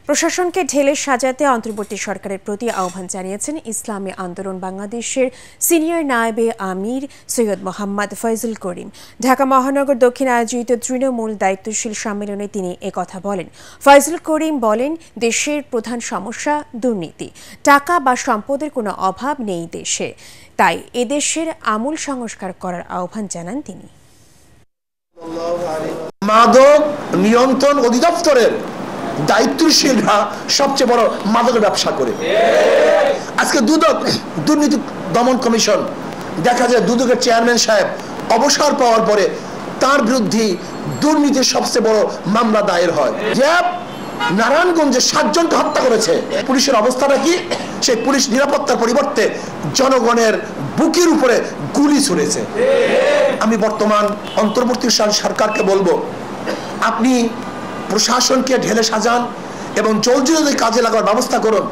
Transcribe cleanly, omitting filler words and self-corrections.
প্রশাসনকে ঢেলে সাজাতে অন্তর্বর্তী সরকারের প্রতি আহ্বান জানিয়েছেন ইসলামী আন্দোলন বাংলাদেশের সিনিয়র নায়েবে আমির সৈয়দ মোহাম্মদ ফয়জুল করিম। ঢাকা মহানগর দক্ষিণ আয়োজিত তৃণমূল দায়িত্বশীল সম্মেলনে তিনি একথা বলেন। ফয়জুল করিম বলেন, দেশের প্রধান সমস্যা দুর্নীতি, টাকা বা সম্পদের কোনো অভাব নেই দেশে, তাই এদেশের আমূল সংস্কার করার আহ্বান জানান তিনি। মাদক নিয়ন্ত্রণ অধিদপ্তরের দায়িত্বশীলরা সবচেয়ে বড় মাদকের ব্যবসা করে। আজকে দুদক দুর্নীতি দমন কমিশন, দেখা যায় দুদকের চেয়ারম্যান সাহেব অবসর পাওয়ার পরে তার বিরুদ্ধে দুর্নীতির সবচেয়ে বড় মামলা দায়ের হয়। যে নারায়ণগঞ্জে 7 জনকে হত্যা করেছে, পুলিশের অবস্থাটা কি? সেই পুলিশ নিরাপত্তার পরিবর্তে জনগণের বুকের উপরে গুলি ছুড়েছে। আমি বর্তমান অন্তর্বর্তী সরকারকে বলবো, আপনি প্রশাসনকে ঢেলে সাজান এবং জলদি কাজে লাগার ব্যবস্থা করুন।